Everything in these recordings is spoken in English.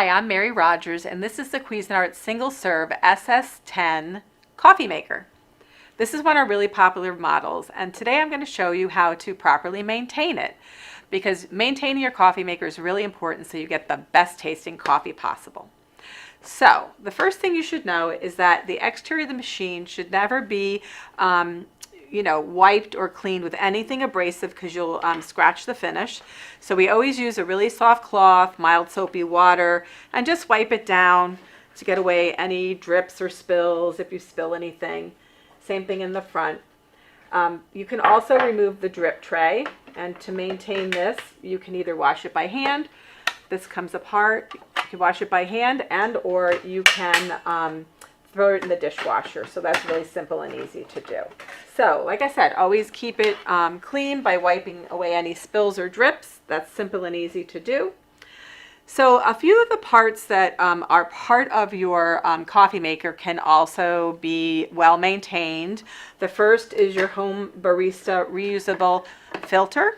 Hi, I'm Mary Rogers, and this is the Cuisinart Single Serve SS10 coffee maker. This is one of our really popular models, and today I'm going to show you how to properly maintain it, because maintaining your coffee maker is really important so you get the best tasting coffee possible. So the first thing you should know is that the exterior of the machine should never be wiped or cleaned with anything abrasive, because you'll scratch the finish. So we always use a really soft cloth, mild soapy water, and just wipe it down to get away any drips or spills if you spill anything. Same thing in the front. You can also remove the drip tray, and to maintain this, you can either wash it by hand. This comes apart. You can wash it by hand, and or you can throw it in the dishwasher. So that's really simple and easy to do. So like I said, always keep it clean by wiping away any spills or drips. That's simple and easy to do. So a few of the parts that are part of your coffee maker can also be well maintained. The first is your home barista reusable filter.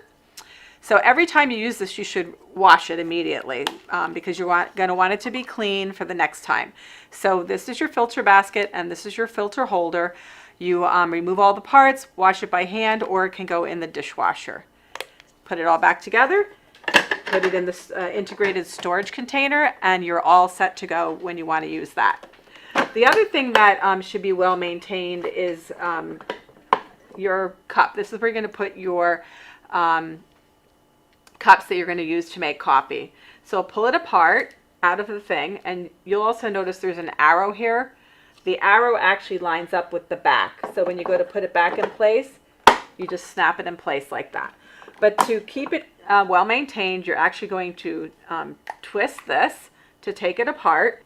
So every time you use this, you should wash it immediately because you're going to want it to be clean for the next time. So this is your filter basket, and this is your filter holder. You remove all the parts, wash it by hand, or it can go in the dishwasher. Put it all back together, put it in this integrated storage container, and you're all set to go when you want to use that. The other thing that should be well maintained is your cup. This is where you're going to put your cups that you're going to use to make coffee. So pull it apart out of the thing, and you'll also notice there's an arrow here. The arrow actually lines up with the back. So when you go to put it back in place, you just snap it in place like that. But to keep it well maintained, you're actually going to twist this to take it apart.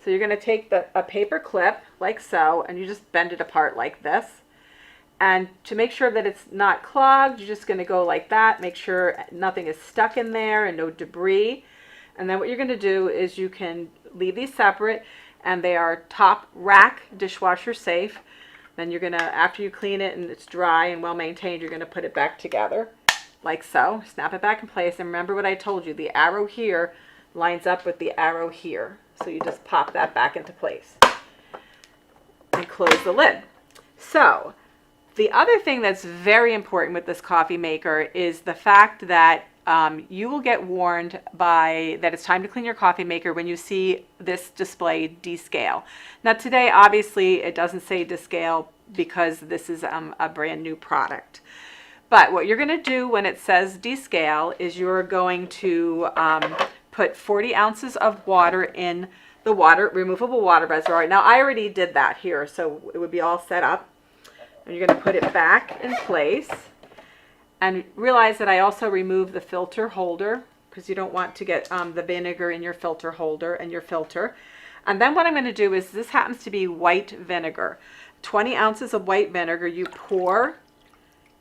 So you're going to take a paper clip like so, and you just bend it apart like this. And to make sure that it's not clogged, you're just going to go like that. Make sure nothing is stuck in there and no debris. And then what you're going to do is you can leave these separate, and they are top rack dishwasher safe. Then you're going to, after you clean it and it's dry and well maintained, you're going to put it back together like so. Snap it back in place. And remember what I told you, the arrow here lines up with the arrow here. So you just pop that back into place and close the lid. So the other thing that's very important with this coffee maker is the fact that you will get warned that it's time to clean your coffee maker when you see this display descale. Now today, obviously, it doesn't say descale because this is a brand new product. But what you're going to do when it says descale is you're going to put 40 ounces of water in the removable water reservoir. Now I already did that here, so it would be all set up. And you're going to put it back in place, and realize that I also removed the filter holder because you don't want to get the vinegar in your filter holder and your filter. And then what I'm going to do is, this happens to be white vinegar. 20 ounces of white vinegar you pour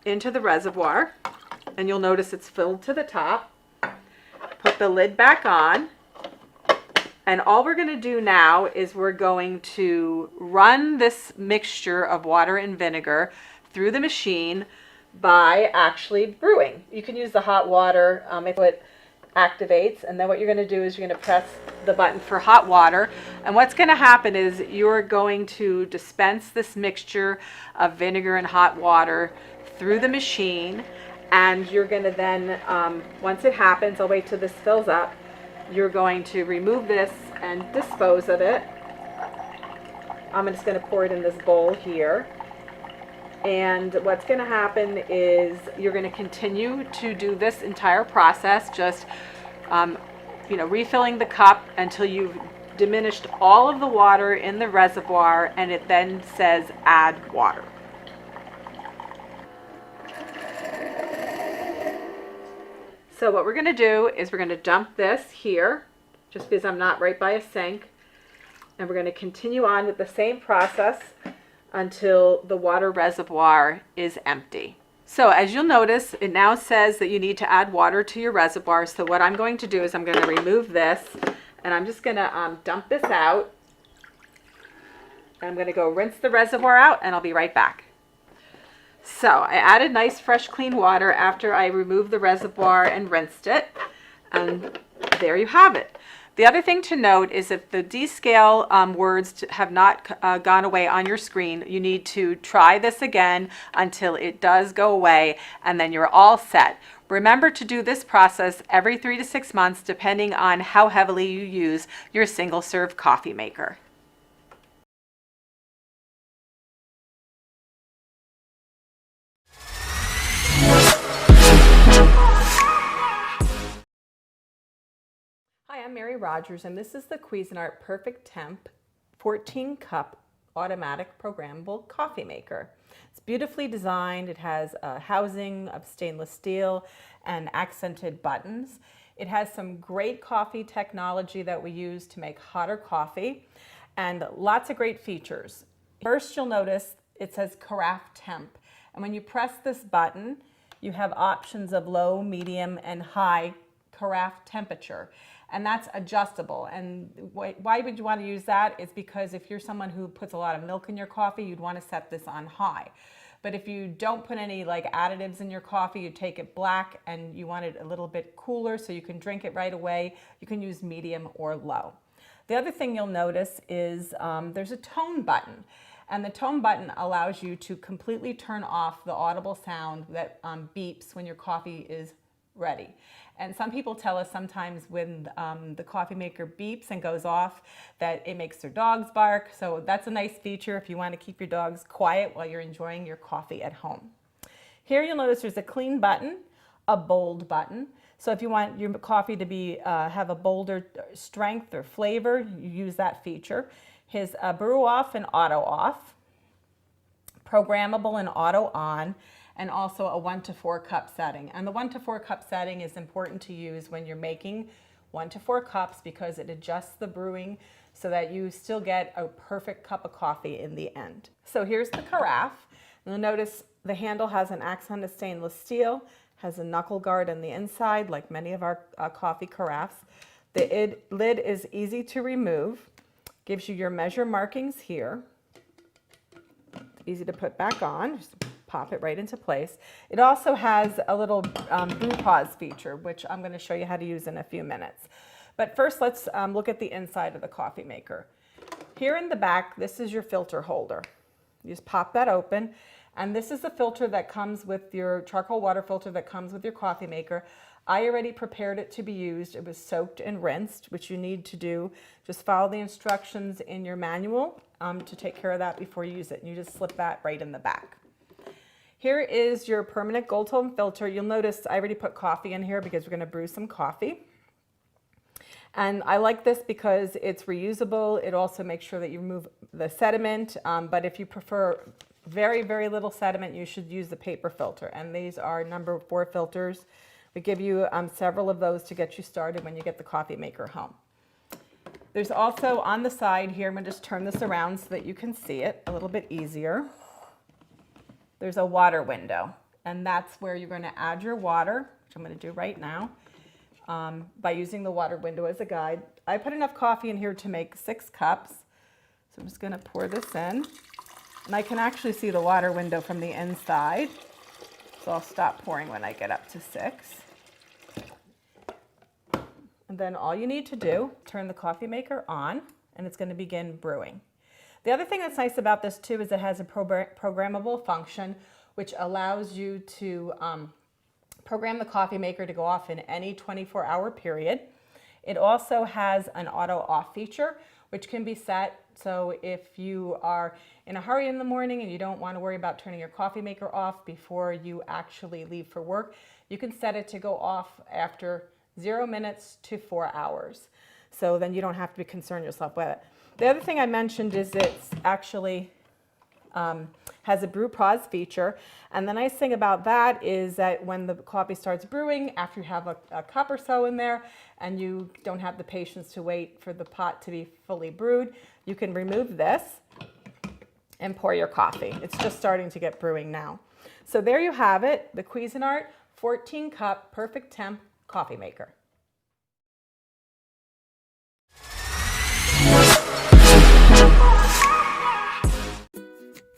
into the reservoir, and you'll notice it's filled to the top. Put the lid back on. And all we're going to do now is we're going to run this mixture of water and vinegar through the machine by actually brewing. You can use the hot water if it activates, and then what you're going to do is you're going to press the button for hot water, and what's going to happen is you're going to dispense this mixture of vinegar and hot water through the machine, and you're going to then, once it happens, I'll wait till this fills up, you're going to remove this and dispose of it. I'm just going to pour it in this bowl here. And what's going to happen is you're going to continue to do this entire process, just refilling the cup until you've diminished all of the water in the reservoir, and it then says add water. So what we're going to do is we're going to dump this here, just because I'm not right by a sink, and we're going to continue on with the same process until the water reservoir is empty. So as you'll notice, it now says that you need to add water to your reservoir. So what I'm going to do is I'm going to remove this, and I'm just going to dump this out. And I'm going to go rinse the reservoir out, and I'll be right back. So I added nice fresh clean water after I removed the reservoir and rinsed it, and there you have it. The other thing to note is if the descale words have not gone away on your screen, you need to try this again until it does go away, and then you're all set. Remember to do this process every 3 to 6 months, depending on how heavily you use your single serve coffee maker. Hi, I'm Mary Rogers, and this is the Cuisinart Perfect Temp 14 cup automatic programmable coffee maker. It's beautifully designed. It has a housing of stainless steel and accented buttons. It has some great coffee technology that we use to make hotter coffee, and lots of great features. First, you'll notice it says Carafe Temp, and when you press this button, you have options of low, medium, and high carafe temperature. And that's adjustable. And why would you want to use that? Is because if you're someone who puts a lot of milk in your coffee, you'd want to set this on high. But if you don't put any like additives in your coffee, you take it black and you want it a little bit cooler so you can drink it right away, you can use medium or low. The other thing you'll notice is there's a tone button. And the tone button allows you to completely turn off the audible sound that beeps when your coffee is ready. And some people tell us sometimes when the coffee maker beeps and goes off that it makes their dogs bark. So that's a nice feature if you want to keep your dogs quiet while you're enjoying your coffee at home. Here you'll notice there's a clean button, a bold button. So if you want your coffee to be have a bolder strength or flavor, you use that feature. His brew off and auto off, programmable and auto on, and also a 1 to 4 cup setting. And the 1 to 4 cup setting is important to use when you're making 1 to 4 cups because it adjusts the brewing so that you still get a perfect cup of coffee in the end. So here's the carafe. You'll notice the handle has an accent of stainless steel, has a knuckle guard on the inside like many of our coffee carafes. The lid is easy to remove, gives you your measure markings here. Easy to put back on. Just pop it right into place. It also has a little brew pause feature, which I'm going to show you how to use in a few minutes. But first, let's look at the inside of the coffee maker. Here in the back, this is your filter holder. You just pop that open, and this is the filter that comes with your charcoal water filter that comes with your coffee maker. I already prepared it to be used. It was soaked and rinsed, which you need to do. Just follow the instructions in your manual to take care of that before you use it. And you just slip that right in the back. Here is your permanent gold tone filter. You'll notice I already put coffee in here because we're going to brew some coffee. And I like this because it's reusable. It also makes sure that you remove the sediment. But if you prefer very, very little sediment, you should use the paper filter. And these are number 4 filters. We give you several of those to get you started when you get the coffee maker home. There's also on the side here, I'm going to just turn this around so that you can see it a little bit easier. There's a water window, and that's where you're going to add your water, which I'm going to do right now, by using the water window as a guide. I put enough coffee in here to make 6 cups, so I'm just going to pour this in. And I can actually see the water window from the inside, so I'll stop pouring when I get up to 6. And then all you need to do, turn the coffee maker on, and it's going to begin brewing. The other thing that's nice about this too is it has a programmable function which allows you to program the coffee maker to go off in any 24-hour period. It also has an auto off feature which can be set so if you are in a hurry in the morning and you don't want to worry about turning your coffee maker off before you actually leave for work, you can set it to go off after 0 minutes to 4 hours. So then you don't have to concern yourself with it. The other thing I mentioned is it's actually has a brew pause feature. And the nice thing about that is that when the coffee starts brewing, after you have a cup or so in there, and you don't have the patience to wait for the pot to be fully brewed, you can remove this and pour your coffee. It's just starting to get brewing now. So there you have it, the Cuisinart 14 cup Perfect Temp coffee maker.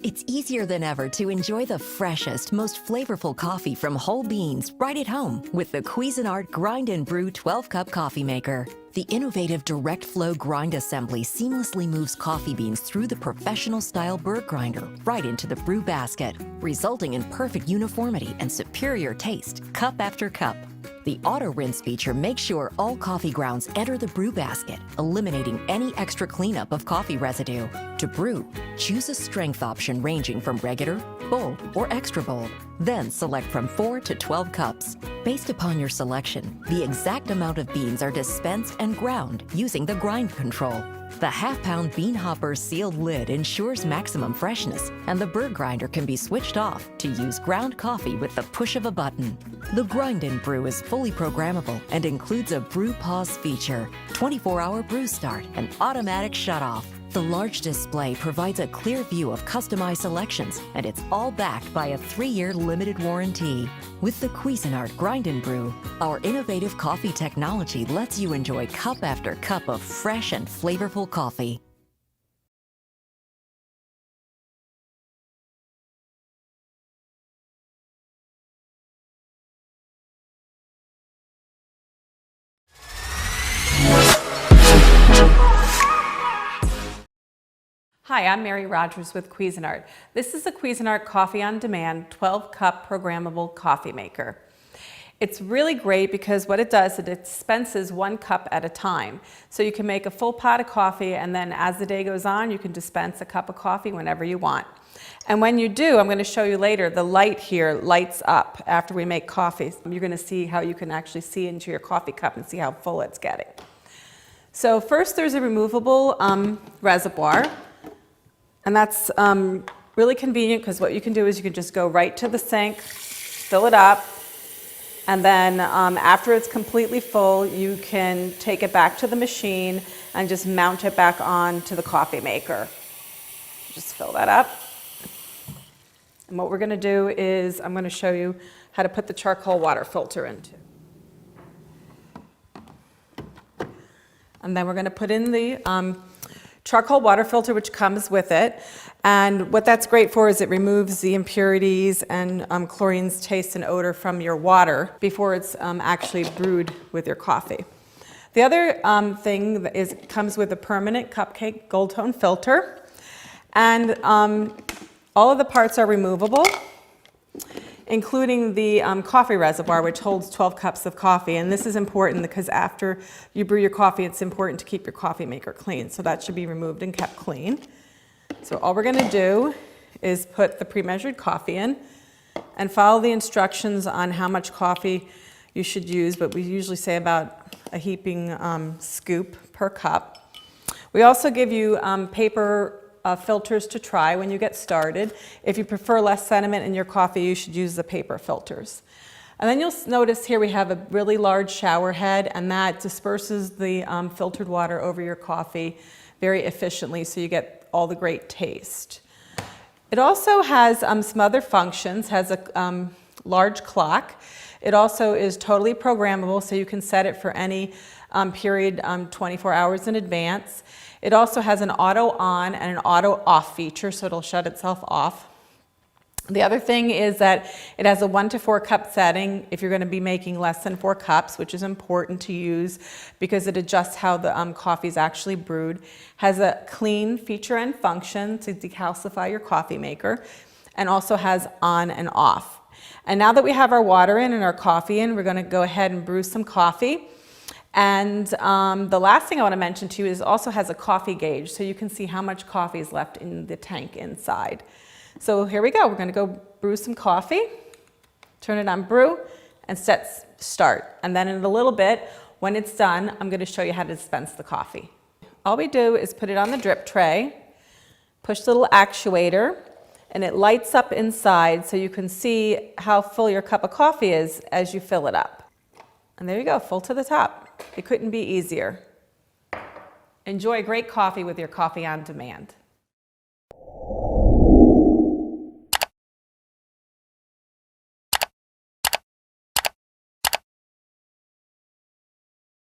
It's easier than ever to enjoy the freshest, most flavorful coffee from whole beans right at home with the Cuisinart Grind and Brew 12-cup coffee maker. The innovative direct flow grind assembly seamlessly moves coffee beans through the professional-style bird grinder right into the brew basket, resulting in perfect uniformity and superior taste, cup after cup. The auto rinse feature makes sure all coffee grounds enter the brew basket, eliminating any extra cleanup of coffee residue. To brew, choose a strength option ranging from regular, bold, or extra bold. Then select from 4 to 12 cups. Based upon your selection, the exact amount of beans are dispensed and ground using the grind control. The half-pound bean hopper sealed lid ensures maximum freshness, and the bird grinder can be switched off to use ground coffee with the push of a button. The Grind and Brew is fully programmable and includes a brew pause feature, 24-hour brew start, and automatic shut-off. The large display provides a clear view of customized selections, and it's all backed by a 3-year limited warranty. With the Cuisinart Grind and Brew, our innovative coffee technology lets you enjoy cup after cup of fresh and flavorful coffee. Hi, I'm Mary Rogers with Cuisinart. This is a Cuisinart Coffee on Demand 12-cup programmable coffee maker. It's really great because what it does, it dispenses 1 cup at a time. So you can make a full pot of coffee, and then as the day goes on, you can dispense a cup of coffee whenever you want. And when you do, I'm going to show you later, the light here lights up after we make coffee. You're going to see how you can actually see into your coffee cup and see how full it's getting. So first there's a removable reservoir. And that's really convenient because what you can do is you can just go right to the sink, fill it up, and then after it's completely full, you can take it back to the machine and just mount it back on to the coffee maker. Just fill that up. And what we're going to do is I'm going to show you how to put the charcoal water filter into. And then we're going to put in the charcoal water filter, which comes with it. And what that's great for is it removes the impurities and chlorine's taste and odor from your water before it's actually brewed with your coffee. The other thing is it comes with a permanent cupcake gold tone filter. And all of the parts are removable, including the coffee reservoir, which holds 12 cups of coffee. And this is important because after you brew your coffee, it's important to keep your coffee maker clean. So that should be removed and kept clean. So all we're going to do is put the pre-measured coffee in and follow the instructions on how much coffee you should use, but we usually say about a heaping scoop per cup. We also give you paper filters to try when you get started. If you prefer less sediment in your coffee, you should use the paper filters. And then you'll notice here we have a really large shower head, and that disperses the filtered water over your coffee very efficiently so you get all the great taste. It also has some other functions, has a large clock. It also is totally programmable, so you can set it for any period 24 hours in advance. It also has an auto on and an auto off feature, so it'll shut itself off. The other thing is that it has a 1 to 4 cup setting if you're going to be making less than 4 cups, which is important to use because it adjusts how the coffee is actually brewed. Has a clean feature and function to decalcify your coffee maker, and also has on and off. And now that we have our water in and our coffee in, we're going to go ahead and brew some coffee. And the last thing I want to mention to you is it also has a coffee gauge, so you can see how much coffee is left in the tank inside. So here we go. We're going to go brew some coffee, turn it on brew, and set start. And then in a little bit, when it's done, I'm going to show you how to dispense the coffee. All we do is put it on the drip tray, push the little actuator, and it lights up inside so you can see how full your cup of coffee is as you fill it up. And there you go, full to the top. It couldn't be easier. Enjoy great coffee with your Coffee on Demand.